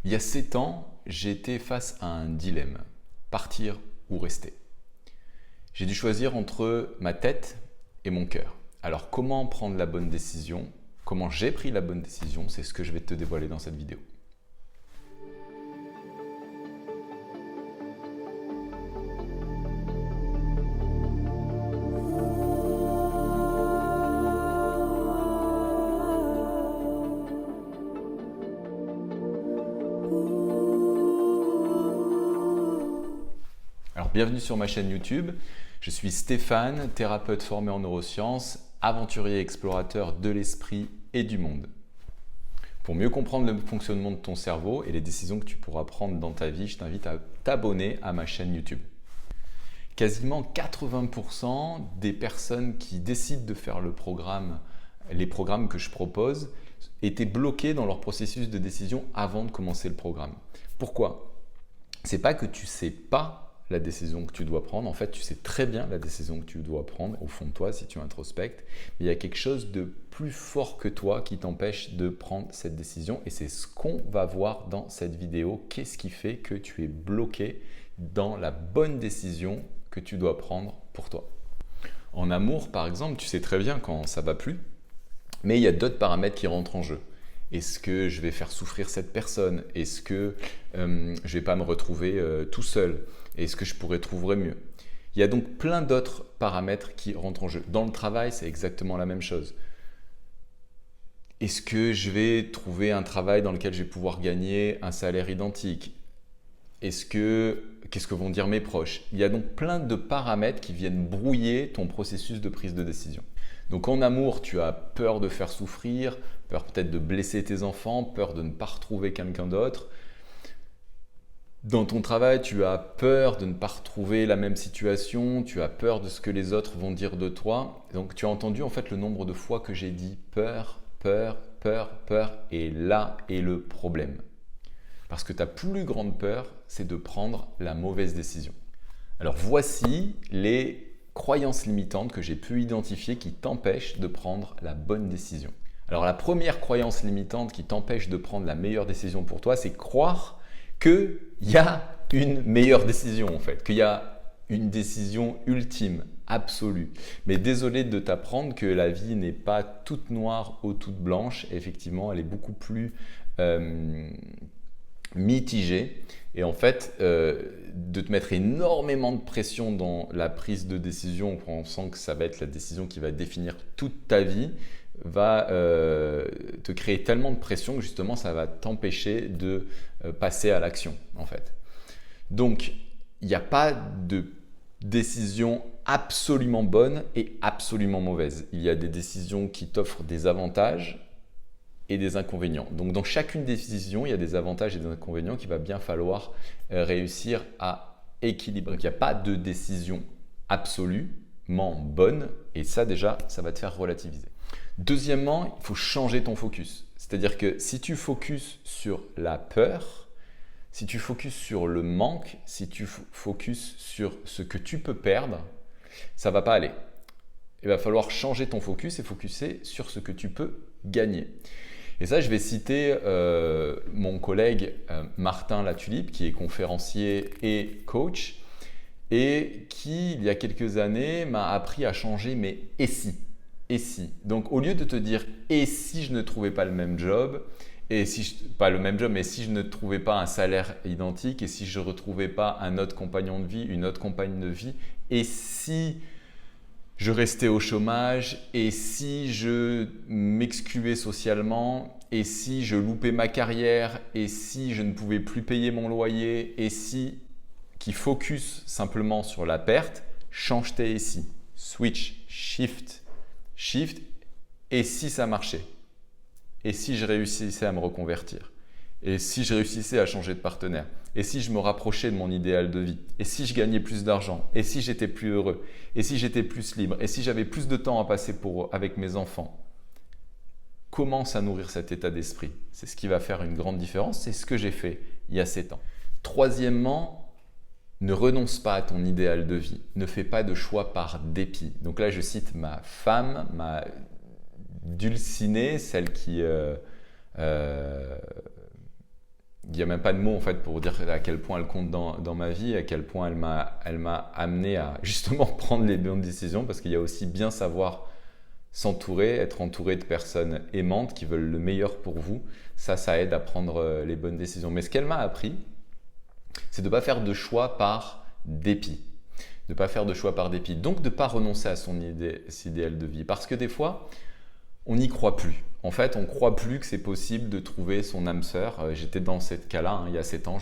Il y a 7 ans, j'ai été face à un dilemme, partir ou rester. J'ai dû choisir entre ma tête et mon cœur. Alors comment prendre la bonne décision? Comment j'ai pris la bonne décision? C'est ce que je vais te dévoiler dans cette vidéo. Alors bienvenue sur ma chaîne YouTube. Je suis Stéphane, thérapeute formé en neurosciences, aventurier explorateur de l'esprit et du monde. Pour mieux comprendre le fonctionnement de ton cerveau et les décisions que tu pourras prendre dans ta vie, je t'invite à t'abonner à ma chaîne YouTube. Quasiment 80% des personnes qui décident de faire les programmes que je propose, étaient bloquées dans leur processus de décision avant de commencer le programme. Pourquoi? C'est pas que tu sais pas la décision que tu dois prendre. En fait, tu sais très bien la décision que tu dois prendre au fond de toi si tu introspectes. Mais il y a quelque chose de plus fort que toi qui t'empêche de prendre cette décision. Et c'est ce qu'on va voir dans cette vidéo. Qu'est-ce qui fait que tu es bloqué dans la bonne décision que tu dois prendre pour toi? En amour, par exemple, tu sais très bien quand ça va plus. Mais il y a d'autres paramètres qui rentrent en jeu. Est-ce que je vais faire souffrir cette personne? Est-ce que je ne vais pas me retrouver tout seul? Est-ce que je pourrais trouver mieux? Il y a donc plein d'autres paramètres qui rentrent en jeu. Dans le travail, c'est exactement la même chose. Est-ce que je vais trouver un travail dans lequel je vais pouvoir gagner un salaire identique? Qu'est-ce que vont dire mes proches? Il y a donc plein de paramètres qui viennent brouiller ton processus de prise de décision. Donc en amour, tu as peur de faire souffrir, peur peut-être de blesser tes enfants, peur de ne pas retrouver quelqu'un d'autre. Dans ton travail, tu as peur de ne pas retrouver la même situation, tu as peur de ce que les autres vont dire de toi. Donc tu as entendu en fait le nombre de fois que j'ai dit peur, peur, peur, peur, et là est le problème. Parce que ta plus grande peur, c'est de prendre la mauvaise décision. Alors voici les croyances limitantes que j'ai pu identifier qui t'empêchent de prendre la bonne décision. Alors la première croyance limitante qui t'empêche de prendre la meilleure décision pour toi, c'est croire qu'il y a une meilleure décision en fait, qu'il y a une décision ultime, absolue. Mais désolé de t'apprendre que la vie n'est pas toute noire ou toute blanche. Effectivement, elle est beaucoup plus mitigée. Et en fait, de te mettre énormément de pression dans la prise de décision en pensant que ça va être la décision qui va définir toute ta vie, va te créer tellement de pression que justement ça va t'empêcher de passer à l'action en fait. Donc il n'y a pas de décision absolument bonne et absolument mauvaise. Il y a des décisions qui t'offrent des avantages et des inconvénients. Donc dans chacune des décisions, il y a des avantages et des inconvénients qu'il va bien falloir réussir à équilibrer. Il n'y a pas de décision absolument bonne et ça déjà, ça va te faire relativiser. Deuxièmement, il faut changer ton focus. C'est-à-dire que si tu focuses sur la peur, si tu focuses sur le manque, si tu focuses sur ce que tu peux perdre, ça ne va pas aller. Il va falloir changer ton focus et focuser sur ce que tu peux gagner. Et ça, je vais citer mon collègue Martin Latulippe, qui est conférencier et coach, et qui, il y a quelques années, m'a appris à changer mes « et si ». Et si. Donc, au lieu de te dire « et si je ne trouvais pas le même job », mais si je ne trouvais pas un salaire identique, et si je ne retrouvais pas un autre compagnon de vie, une autre compagne de vie, et si je restais au chômage, et si je m'excluais socialement, et si je loupais ma carrière, et si je ne pouvais plus payer mon loyer, et si qui focus simplement sur la perte, change tes « et si ». Switch, shift, et si ça marchait? Et si je réussissais à me reconvertir? Et si je réussissais à changer de partenaire? Et si je me rapprochais de mon idéal de vie? Et si je gagnais plus d'argent? Et si j'étais plus heureux? Et si j'étais plus libre? Et si j'avais plus de temps à passer avec mes enfants? Commence à nourrir cet état d'esprit. C'est ce qui va faire une grande différence. C'est ce que j'ai fait il y a 7 ans. Troisièmement, ne renonce pas à ton idéal de vie. Ne fais pas de choix par dépit. Donc là, je cite ma femme, ma Dulcinée, celle qui il n'y a même pas de mots en fait pour dire à quel point elle compte dans ma vie, à quel point elle m'a amené à justement prendre les bonnes décisions, parce qu'il y a aussi bien savoir s'entourer, être entouré de personnes aimantes qui veulent le meilleur pour vous. Ça aide à prendre les bonnes décisions. Mais ce qu'elle m'a appris, c'est de ne pas faire de choix par dépit. De ne pas faire de choix par dépit. Donc de ne pas renoncer à son idéal de vie. Parce que des fois, on n'y croit plus. En fait, on ne croit plus que c'est possible de trouver son âme sœur. J'étais dans ce cas-là, hein, il y a 7 ans,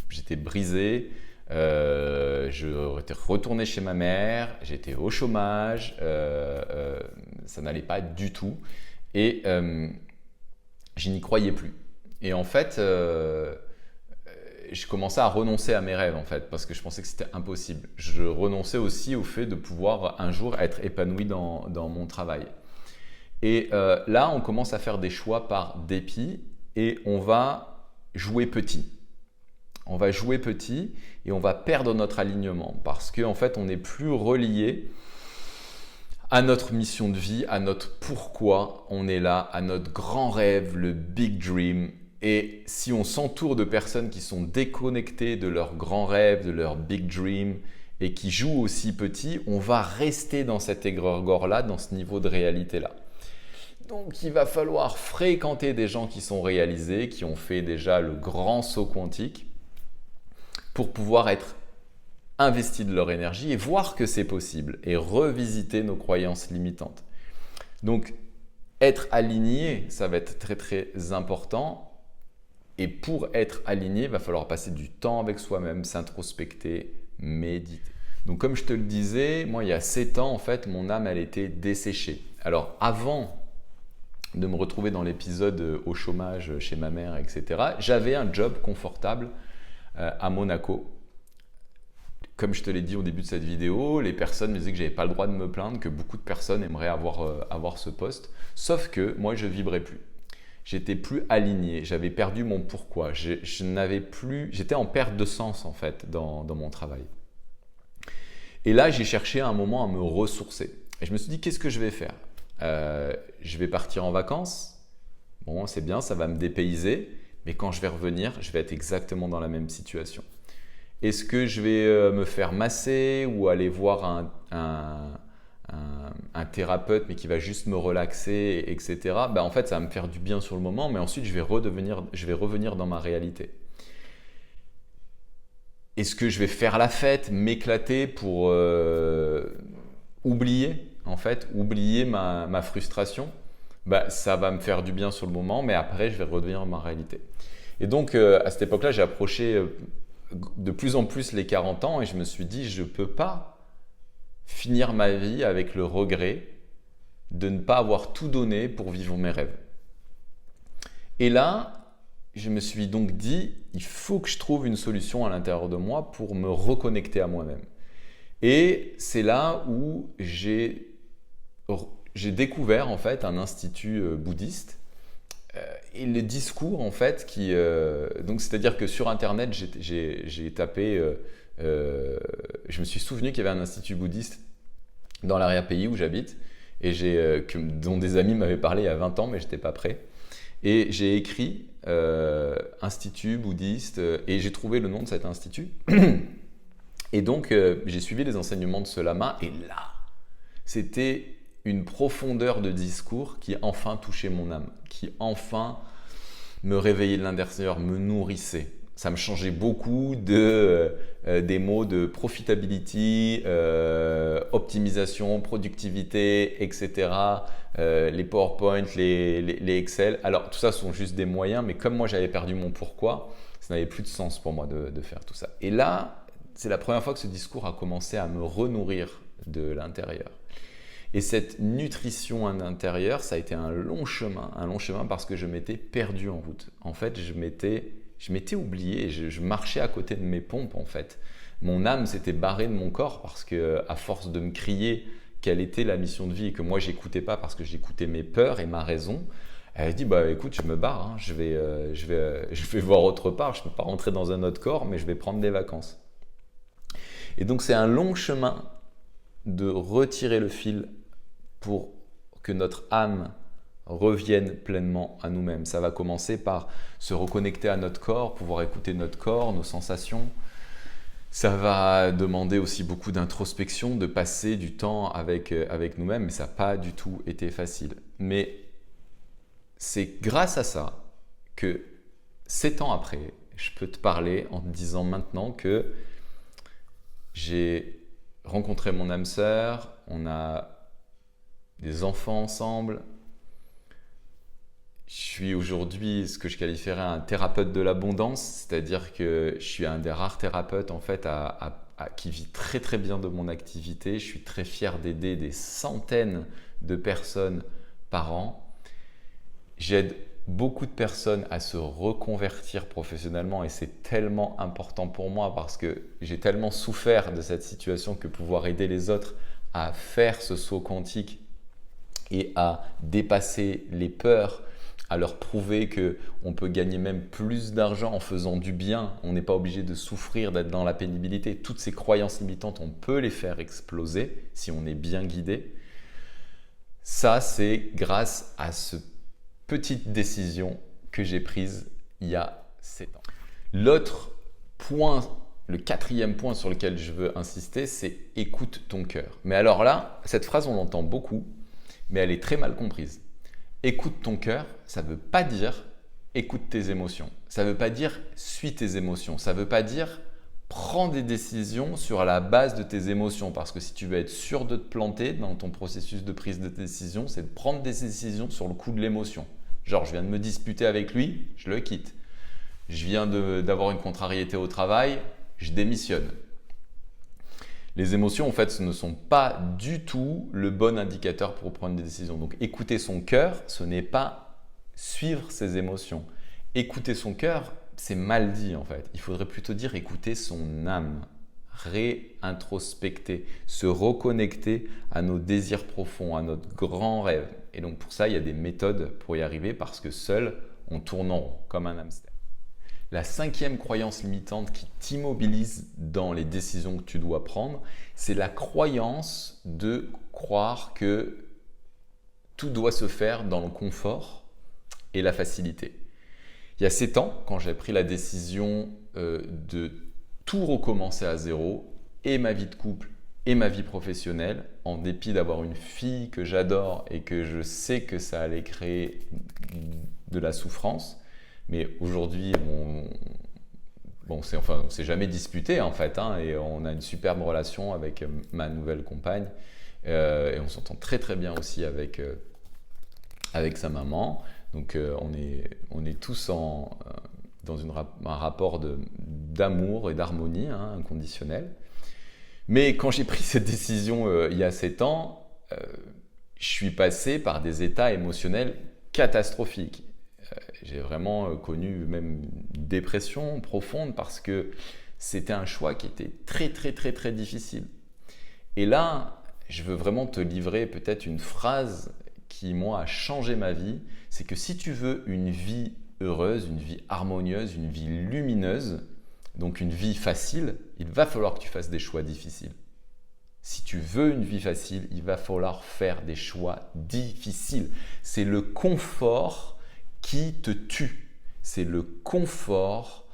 j'étais brisé. Je étais retourné chez ma mère, j'étais au chômage, ça n'allait pas du tout. Et je n'y croyais plus. Et en fait, je commençais à renoncer à mes rêves, en fait, parce que je pensais que c'était impossible. Je renonçais aussi au fait de pouvoir un jour être épanoui dans mon travail. Et là, on commence à faire des choix par dépit et on va jouer petit. On va jouer petit et on va perdre notre alignement parce qu'en fait, on n'est plus relié à notre mission de vie, à notre pourquoi on est là, à notre grand rêve, le big dream. Et si on s'entoure de personnes qui sont déconnectées de leur grand rêve, de leur big dream et qui jouent aussi petit, on va rester dans cette égrégore-là, dans ce niveau de réalité-là. Donc, il va falloir fréquenter des gens qui sont réalisés, qui ont fait déjà le grand saut quantique pour pouvoir être investis de leur énergie et voir que c'est possible et revisiter nos croyances limitantes. Donc, être aligné, ça va être très très important. Et pour être aligné, il va falloir passer du temps avec soi-même, s'introspecter, méditer. Donc, comme je te le disais, moi, il y a 7 ans, en fait, mon âme, elle était desséchée. Alors, avant de me retrouver dans l'épisode au chômage chez ma mère, etc., j'avais un job confortable à Monaco. Comme je te l'ai dit au début de cette vidéo, les personnes me disaient que je n'avais pas le droit de me plaindre, que beaucoup de personnes aimeraient avoir ce poste. Sauf que moi, je ne vibrais plus. J'étais plus aligné, j'avais perdu mon pourquoi. J'étais en perte de sens en fait dans mon travail. Et là, j'ai cherché un moment à me ressourcer. Et je me suis dit, qu'est-ce que je vais faire ? Je vais partir en vacances. Bon, c'est bien, ça va me dépayser. Mais quand je vais revenir, je vais être exactement dans la même situation. Est-ce que je vais me faire masser ou aller voir un thérapeute mais qui va juste me relaxer, etc. Ben, en fait, ça va me faire du bien sur le moment, mais ensuite, je vais revenir dans ma réalité. Est-ce que je vais faire la fête, m'éclater pour oublier ma frustration? Ben, ça va me faire du bien sur le moment, mais après, je vais redevenir dans ma réalité. Et donc, à cette époque-là, j'ai approché de plus en plus les 40 ans et je me suis dit, je ne peux pas finir ma vie avec le regret de ne pas avoir tout donné pour vivre mes rêves. Et là, je me suis donc dit, il faut que je trouve une solution à l'intérieur de moi pour me reconnecter à moi-même. Et c'est là où j'ai découvert en fait un institut bouddhiste. Et le discours en fait donc c'est-à-dire que sur internet j'ai tapé je me suis souvenu qu'il y avait un institut bouddhiste dans l'arrière-pays où j'habite et dont des amis m'avaient parlé il y a 20 ans mais j'étais pas prêt et j'ai écrit institut bouddhiste et j'ai trouvé le nom de cet institut et donc j'ai suivi les enseignements de ce lama et là c'était une profondeur de discours qui enfin touchait mon âme, qui enfin me réveillait de l'intérieur, me nourrissait. Ça me changeait beaucoup des mots de profitability, optimisation, productivité, etc. Les PowerPoint, les Excel. Alors tout ça sont juste des moyens, mais comme moi j'avais perdu mon pourquoi, ça n'avait plus de sens pour moi de faire tout ça. Et là, c'est la première fois que ce discours a commencé à me renourrir de l'intérieur. Et cette nutrition à l'intérieur, ça a été un long chemin parce que je m'étais perdu en route. En fait, je m'étais oublié, je marchais à côté de mes pompes en fait. Mon âme s'était barrée de mon corps parce que à force de me crier quelle était la mission de vie et que moi j'écoutais pas parce que j'écoutais mes peurs et ma raison, elle a dit bah écoute, je me barre, hein, je vais voir autre part, je ne peux pas rentrer dans un autre corps, mais je vais prendre des vacances. Et donc c'est un long chemin de retirer le fil pour que notre âme reviennent pleinement à nous-mêmes. Ça va commencer par se reconnecter à notre corps, pouvoir écouter notre corps, nos sensations. Ça va demander aussi beaucoup d'introspection, de passer du temps avec nous-mêmes, mais ça n'a pas du tout été facile. Mais c'est grâce à ça que 7 ans après, je peux te parler en te disant maintenant que j'ai rencontré mon âme sœur, on a des enfants ensemble. Je suis aujourd'hui ce que je qualifierais un thérapeute de l'abondance, c'est-à-dire que je suis un des rares thérapeutes en fait qui vit très très bien de mon activité. Je suis très fier d'aider des centaines de personnes par an. J'aide beaucoup de personnes à se reconvertir professionnellement et c'est tellement important pour moi parce que j'ai tellement souffert de cette situation que pouvoir aider les autres à faire ce saut quantique et à dépasser les peurs, à leur prouver qu'on peut gagner même plus d'argent en faisant du bien. On n'est pas obligé de souffrir, d'être dans la pénibilité. Toutes ces croyances limitantes, on peut les faire exploser si on est bien guidé. Ça, c'est grâce à cette petite décision que j'ai prise il y a 7 ans. L'autre point, le 4e point sur lequel je veux insister, c'est « écoute ton cœur ». Mais alors là, cette phrase, on l'entend beaucoup, mais elle est très mal comprise. Écoute ton cœur, ça ne veut pas dire écoute tes émotions. Ça ne veut pas dire suis tes émotions. Ça ne veut pas dire prends des décisions sur la base de tes émotions. Parce que si tu veux être sûr de te planter dans ton processus de prise de décision, c'est de prendre des décisions sur le coup de l'émotion. Genre, je viens de me disputer avec lui, je le quitte. Je viens d'avoir une contrariété au travail, je démissionne. Les émotions, en fait, ce ne sont pas du tout le bon indicateur pour prendre des décisions. Donc, écouter son cœur, ce n'est pas suivre ses émotions. Écouter son cœur, c'est mal dit, en fait. Il faudrait plutôt dire écouter son âme, réintrospecter, se reconnecter à nos désirs profonds, à notre grand rêve. Et donc, pour ça, il y a des méthodes pour y arriver parce que seul, on tourne en rond, comme un hamster. La 5e croyance limitante qui t'immobilise dans les décisions que tu dois prendre, c'est la croyance de croire que tout doit se faire dans le confort et la facilité. Il y a 7 ans, quand j'ai pris la décision de tout recommencer à zéro, et ma vie de couple et ma vie professionnelle, en dépit d'avoir une fille que j'adore et que je sais que ça allait créer de la souffrance, mais aujourd'hui, on s'est jamais disputé en fait, hein, et on a une superbe relation avec ma nouvelle compagne et on s'entend très très bien aussi avec sa maman. Donc on est tous dans un rapport d'amour et d'harmonie, hein, inconditionnel. Mais quand j'ai pris cette décision il y a 7 ans, je suis passé par des états émotionnels catastrophiques. J'ai vraiment connu même une dépression profonde parce que c'était un choix qui était très très très très difficile. Et là, je veux vraiment te livrer peut-être une phrase qui, moi, a changé ma vie. C'est que si tu veux une vie heureuse, une vie harmonieuse, une vie lumineuse, donc une vie facile, il va falloir que tu fasses des choix difficiles. Si tu veux une vie facile, il va falloir faire des choix difficiles. C'est le confort qui te tue. C'est le confort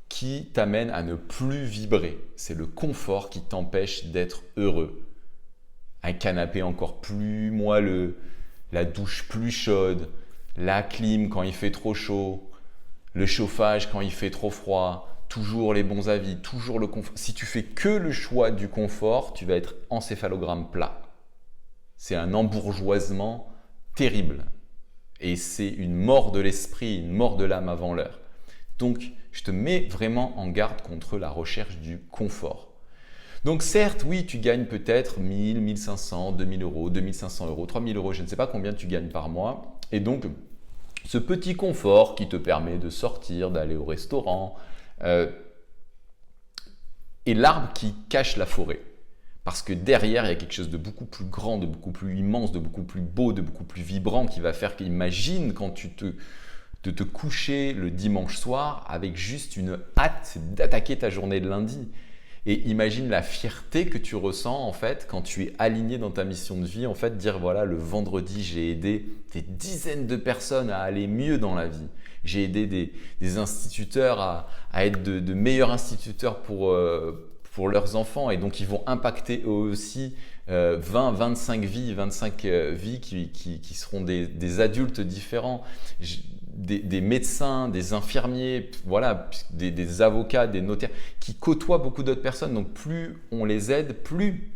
qui t'amène à ne plus vibrer. C'est le confort qui t'empêche d'être heureux. Un canapé encore plus moelleux, la douche plus chaude, la clim quand il fait trop chaud, le chauffage quand il fait trop froid, toujours les bons avis, toujours le confort. Si tu fais que le choix du confort, tu vas être encéphalogramme plat. C'est un embourgeoisement terrible. Et c'est une mort de l'esprit, une mort de l'âme avant l'heure. Donc, je te mets vraiment en garde contre la recherche du confort. Donc certes, oui, tu gagnes peut-être 1000, 1500, 2000 euros, 2500 euros, 3000 euros, je ne sais pas combien tu gagnes par mois. Et donc, ce petit confort qui te permet de sortir, d'aller au restaurant, est l'arbre qui cache la forêt. Parce que derrière, il y a quelque chose de beaucoup plus grand, de beaucoup plus immense, de beaucoup plus beau, de beaucoup plus vibrant qui va faire qu'imagine quand tu te coucher le dimanche soir avec juste une hâte d'attaquer ta journée de lundi. Et imagine la fierté que tu ressens en fait quand tu es aligné dans ta mission de vie. En fait, dire voilà, le vendredi, j'ai aidé des dizaines de personnes à aller mieux dans la vie. J'ai aidé des instituteurs à être de meilleurs instituteurs pour leurs enfants. Et donc, ils vont impacter eux aussi 20, 25 vies, 25 vies qui seront des adultes différents. Des médecins, des infirmiers, voilà, des avocats, des notaires qui côtoient beaucoup d'autres personnes. Donc plus on les aide, plus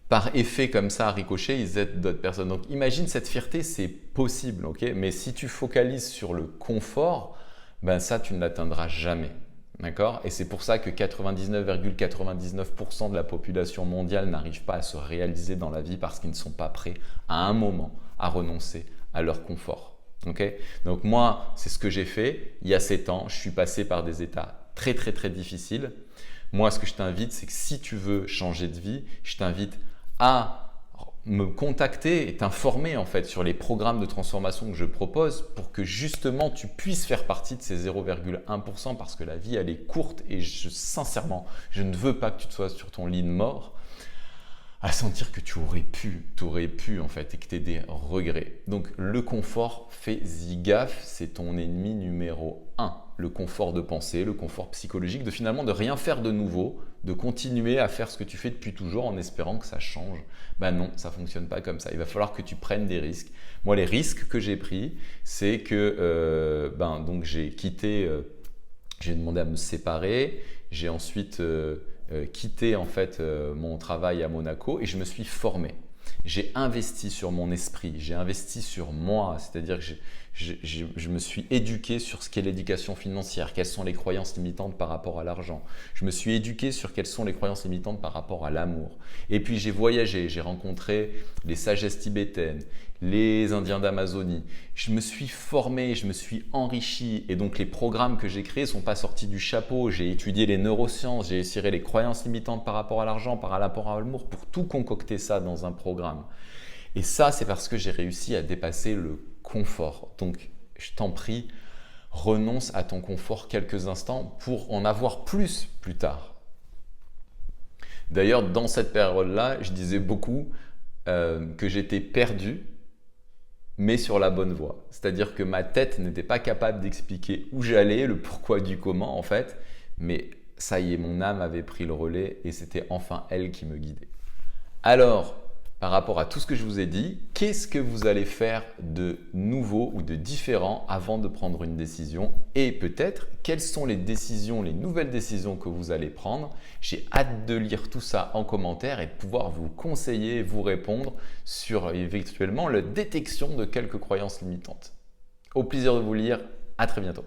par effet comme ça, à ricochet, ils aident d'autres personnes. Donc imagine cette fierté, c'est possible, ok? Mais si tu focalises sur le confort, ben ça, tu ne l'atteindras jamais. D'accord? Et c'est pour ça que 99,99% de la population mondiale n'arrive pas à se réaliser dans la vie parce qu'ils ne sont pas prêts à un moment à renoncer à leur confort. Okay. Donc moi, c'est ce que j'ai fait il y a 7 ans. Je suis passé par des états très très très difficiles. Moi, ce que je t'invite, c'est que si tu veux changer de vie, je t'invite à me contacter et t'informer en fait sur les programmes de transformation que je propose pour que justement tu puisses faire partie de ces 0,1% parce que la vie elle est courte et sincèrement, je ne veux pas que tu te sois sur ton lit de mort à sentir que tu aurais pu en fait et que tu aies des regrets. Donc le confort, fais-y gaffe, c'est ton ennemi numéro 1. Le confort de penser, le confort psychologique, de finalement de rien faire de nouveau, de continuer à faire ce que tu fais depuis toujours en espérant que ça change. Ben non, ça ne fonctionne pas comme ça. Il va falloir que tu prennes des risques. Moi, les risques que j'ai pris, c'est que donc j'ai quitté, j'ai demandé à me séparer, j'ai ensuite quitté en fait mon travail à Monaco et je me suis formé. J'ai investi sur mon esprit, j'ai investi sur moi, c'est-à-dire que je me suis éduqué sur ce qu'est l'éducation financière, quelles sont les croyances limitantes par rapport à l'argent. Je me suis éduqué sur quelles sont les croyances limitantes par rapport à l'amour. Et puis j'ai voyagé, j'ai rencontré les sagesses tibétaines, les Indiens d'Amazonie. Je me suis formé, je me suis enrichi et donc les programmes que j'ai créés ne sont pas sortis du chapeau. J'ai étudié les neurosciences, j'ai étiré les croyances limitantes par rapport à l'argent, par rapport à l'amour pour tout concocter ça dans un programme. Et ça, c'est parce que j'ai réussi à dépasser le confort. Donc, je t'en prie, renonce à ton confort quelques instants pour en avoir plus tard. D'ailleurs, dans cette période-là, je disais beaucoup que j'étais perdu, mais sur la bonne voie. C'est-à-dire que ma tête n'était pas capable d'expliquer où j'allais, le pourquoi du comment en fait, mais ça y est, mon âme avait pris le relais et c'était enfin elle qui me guidait. Alors, par rapport à tout ce que je vous ai dit, qu'est-ce que vous allez faire de nouveau ou de différent avant de prendre une décision? Et peut-être, quelles sont les décisions, les nouvelles décisions que vous allez prendre? J'ai hâte de lire tout ça en commentaire et de pouvoir vous conseiller, vous répondre sur éventuellement la détection de quelques croyances limitantes. Au plaisir de vous lire, à très bientôt.